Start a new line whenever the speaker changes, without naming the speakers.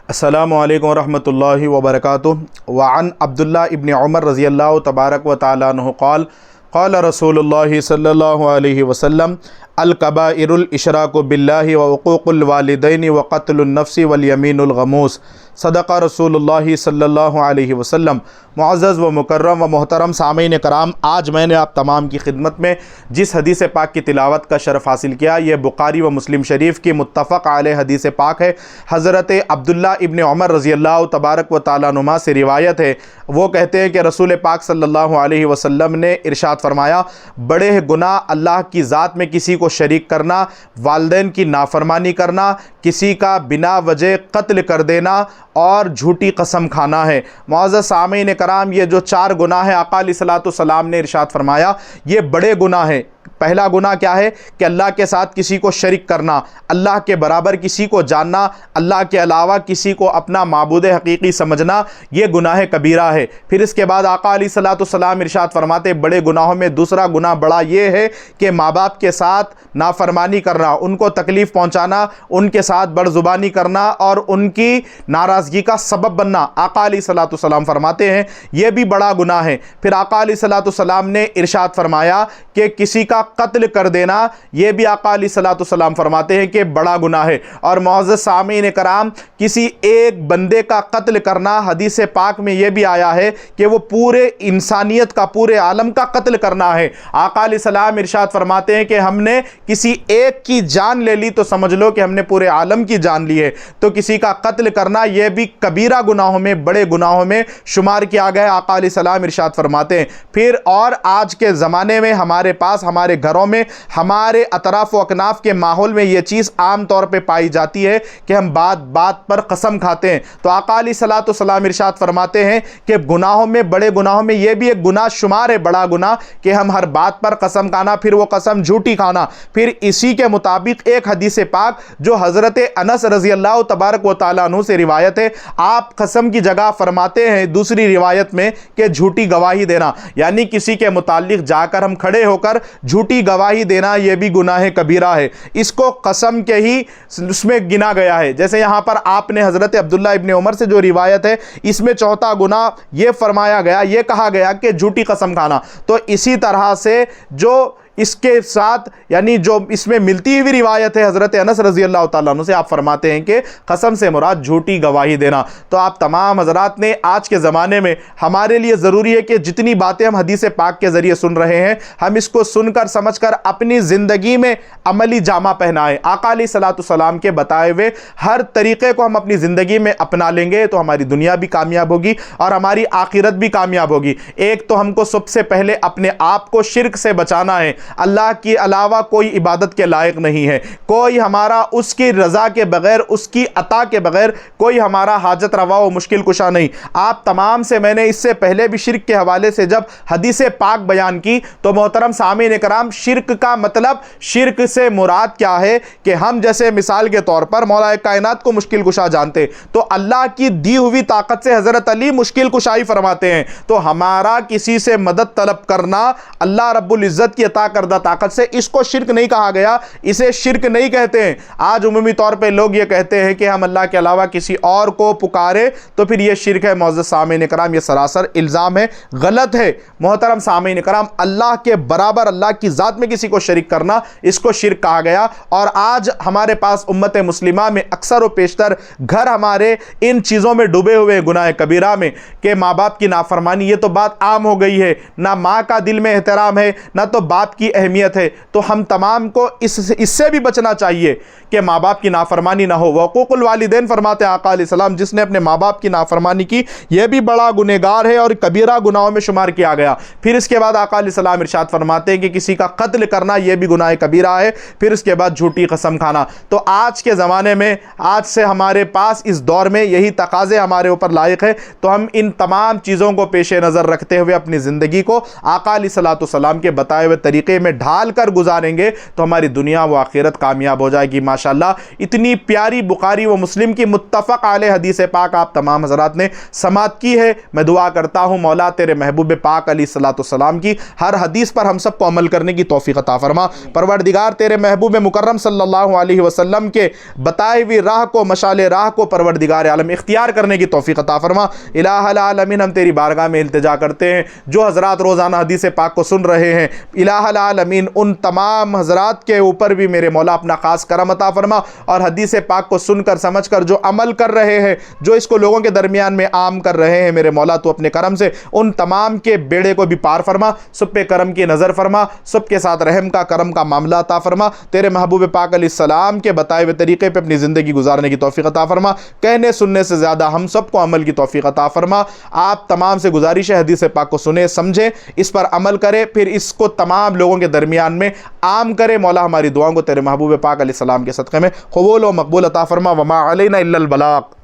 अस्सलामु अलैकुम रहमतुल्लाहि व बरकातुहू। वअन अब्दुल्लाह इब्न उमर रज़ी अल्लाह तबारक व तआला अन्हु क़ाल क़ाल रसूलुल्लाहि सल्लल्लाहु अलैहि वसल्लम अल कबाइरुल इशराकु बिल्लाहि व उक़ूक़ुल वालिदैनि व क़त्लुन नफ्सि वल यमीनुल गमूस। सदक़ा रसूलुल्लाहि सल्लल्लाहु अलैहि वसल्लम। मुअज़्ज़ज़ व मुकर्रम व मोहतरम सामीन कराम, आज मैंने आप तमाम की खिदमत में जिस हदीस पाक की तिलावत का शरफ़ हासिल किया, ये बुखारी व मुस्लिम शरीफ की मुत्तफ़क़ अलैह हदीस पाक है। हज़रत अब्दुल्लाह इब्न उमर रज़ी अल्लाह तबारक व तआला अन्हुमा से रिवायत है। वो कहते हैं कि रसूल पाक सल्लल्लाहु अलैहि वसल्लम ने इरशाद फरमाया, बड़े गुनाह अल्लाह की ज़ात में किसी को शरीक करना, वालिदैन की नाफरमानी करना, किसी का बिना वजह कत्ल कर देना और झूठी कसम खाना है। मुअज़्ज़ज़ सामीन कराम, ये जो चार गुनाह है आका अलैहिस्सलातु वस्सलाम ने इरशाद फरमाया, ये बड़े गुनाह हैं। पहला गुनाह क्या है कि अल्लाह के साथ किसी को शरीक करना, अल्लाह के बराबर किसी को जानना, अल्लाह के अलावा किसी को अपना माबूद हकीकी समझना, ये गुनाह कबीरा है। फिर इसके बाद आका अलैहिस्सलातु वस्सलाम इरशाद फरमाते, बड़े गुनाहों में दूसरा गुनाह बड़ा ये है कि माँ बाप के साथ नाफरमानी करना, उनको तकलीफ़ पहुँचाना, उनके साथ बड़ज़ुबानी करना और उनकी नाराज़गी का सबब बनना। आका अलैहिस्सलातु वस्सलाम फरमाते हैं ये भी बड़ा गुनाह है। फिर आका अलैहिस्सलातु वस्सलाम ने इरशाद फरमाया कि किसी का कत्ल कर देना, यह भी आका अलैहिस्सलातु वस्सलाम फरमाते हैं कि बड़ा गुनाह है। और मुअज़्ज़ज़ सामीन कराम, किसी एक बंदे का कत्ल करना, हदीस पाक में यह भी आया है कि वो पूरे इंसानियत का, पूरे आलम का कत्ल करना है। आका अलैहिस्सलाम इरशाद फरमाते हैं कि हमने किसी एक की जान ले ली तो समझ लो कि हमने पूरे आलम की जान ली है। तो किसी का कत्ल करना यह भी कबीरा गुनाहों में, बड़े गुनाहों में शुमार किया गया। आका अलैहिस्सलाम इरशाद फरमाते हैं। फिर और आज के ज़माने में हमारे पास, हमारे घरों में, हमारे अतराफ व अकनाफ के माहौल में यह चीज़ आम तौर पे पाई जाती है कि हम बात बात पर कसम खाते हैं। तो आका अलैहिस्सलातु वस्सलाम इरशाद फरमाते हैं कि गुनाहों में, बड़े गुनाहों में यह भी एक गुनाह शुमार है, बड़ा गुनाह, कि हम हर बात पर कसम खाना, फिर वो कसम झूठी खाना। फिर इसी के मुताबिक एक हदीस पाक जो हज़रत अनस रज़ी अल्लाह तबारक व तआला अन्हु से रिवायत है, आप कसम की जगह फरमाते हैं दूसरी रिवायत में कि झूठी गवाही देना, यानी किसी के मुताल्लिक जाकर हम खड़े होकर झूठी गवाही देना, यह भी गुनाह कबीरा है। इसको कसम के ही उसमें गिना गया है। जैसे यहाँ पर आपने हज़रत अब्दुल्लाह इब्न उमर से जो रिवायत है, इसमें चौथा गुनाह यह फरमाया गया, यह कहा गया कि झूठी कसम खाना। तो इसी तरह से जो इसके साथ, यानी जो इसमें मिलती हुई रिवायत है हज़रत अनस रज़ी अल्लाह तआला अन्हु से, आप फरमाते हैं कि कसम से मुराद झूठी गवाही देना। तो आप तमाम हज़रात ने आज के ज़माने में, हमारे लिए ज़रूरी है कि जितनी बातें हम हदीस पाक के ज़रिए सुन रहे हैं, हम इसको सुनकर समझकर अपनी ज़िंदगी में अमली जामा पहनाएं। आका अलैहिस्सलातु वस्सलाम के बताए हुए हर तरीक़े को हम अपनी ज़िंदगी में अपना लेंगे तो हमारी दुनिया भी कामयाब होगी और हमारी आखिरत भी कामयाब होगी। एक तो हमको सबसे पहले अपने आप को शिर्क से बचाना है। अल्लाह के अलावा कोई इबादत के लायक नहीं है, कोई हमारा उसकी रज़ा के बगैर, उसकी अता के बगैर कोई हमारा हाजत रवा व मुश्किल कुशा नहीं। आप तमाम से मैंने इससे पहले भी शिर्क के हवाले से जब हदीस पाक बयान की तो मोहतरम सामीन कराम, शिर्क का मतलब, शिर्क से मुराद क्या है कि हम जैसे मिसाल के तौर पर मौलाए कायनात को मुश्किल कुशा जानते, तो अल्लाह की दी हुई ताकत से हज़रत अली मुश्किल कुशाई फरमाते हैं। तो हमारा किसी से मदद तलब करना अल्लाह रब्बुल इज़्ज़त की अता करदा ताकत से, इसको शिर्क नहीं कहा गया, इसे शिर्क नहीं कहते हैं। आज उमूमी तौर पे लोग ये कहते हैं कि हम अल्लाह के अलावा किसी और को पुकारे तो फिर ये शिर्क है। मुअज़्ज़ज़ सामीन कराम, ये सरासर इल्ज़ाम है, गलत है। मोहतरम सामीन कराम, अल्लाह के बराबर, अल्लाह की ज़ात में किसी को शरीक करना, इसको शिर्क कहा गया। और आज हमारे पास उम्मत मुस्लिमा में अक्सर व पेशतर घर हमारे इन चीज़ों में डूबे हुए, गुनाह कबीरा में, कि माँ बाप की नाफरमानी, ये तो बात आम हो गई है। ना माँ का दिल में एहतराम है, ना तो बाप की अहमियत है। तो हम तमाम को इससे भी बचना चाहिए कि माँ बाप की नाफरमानी ना हो। वक़ूक़ुल वालिदैन फरमाते हैं आका अलैहिस्सलाम, जिसने अपने माँ बाप की नाफरमानी की, यह भी बड़ा गुनहगार है और कबीरा गुनाहों में शुमार किया गया। फिर इसके बाद आका अलैहिस्सलाम इरशाद फरमाते हैं कि किसी का कत्ल करना, यह भी गुनाह कबीरा है। फिर इसके बाद झूठी कसम खाना। तो आज के ज़माने में, आज से हमारे पास इस दौर में यही तकाज़े हमारे ऊपर लायक है। तो हम इन तमाम चीज़ों को पेश नज़र रखते हुए अपनी ज़िंदगी को आका अलैहिस्सलातु वस्सलाम के बताए हुए तरीक़े ذریعے میں ڈھال کر گزاریں گے تو ہماری دنیا و آخرت کامیاب ہو جائے گی۔ ماشاءاللہ اتنی پیاری بخاری و مسلم کی متفق علیہ حدیث پاک آپ تمام حضرات نے سماعت کی ہے۔ میں دعا کرتا ہوں مولا تیرے محبوب پاک علیہ الصلوۃ والسلام کی ہر حدیث پر ہم سب کو عمل کرنے کی توفیق عطا فرما۔ پروردگار تیرے محبوب مکرم صلی اللہ علیہ وسلم کے بتائی ہوئی راہ کو، مشعل راہ کو پروردگار عالم اختیار کرنے کی توفیق عطا فرما۔ الہ العالمین ہم تیری بارگاہ میں التجا کرتے ہیں جو حضرات روزانہ حدیث پاک کو سن رہے ہیں، الہ العالمین ان تمام حضرات کے اوپر بھی میرے مولا اپنا خاص کرم عطا فرما، اور حدیث پاک کو سن کر سمجھ کر جو عمل کر رہے ہیں، جو اس کو لوگوں کے درمیان میں عام کر رہے ہیں، میرے مولا تو اپنے کرم سے ان تمام کے بیڑے کو بھی پار فرما، سب پہ کرم کی نظر فرما، سب کے ساتھ رحم کا کرم کا معاملہ عطا فرما، تیرے محبوب پاک علیہ السلام کے بتائے ہوئے طریقے پہ اپنی زندگی گزارنے کی توفیق عطا فرما، کہنے سننے سے زیادہ ہم سب کو عمل کی توفیق عطا فرما۔ آپ تمام سے گزارش ہے حدیث پاک کو سنیں، سمجھیں، اس پر عمل کرے، پھر اس کو تمام لوگوں کے درمیان میں عام کرے۔ مولا ہماری دعاؤں کو تیرے محبوب پاک علیہ السلام کے صدقے میں قبول و مقبول عطا فرما۔ وما علینا الا البلاغ۔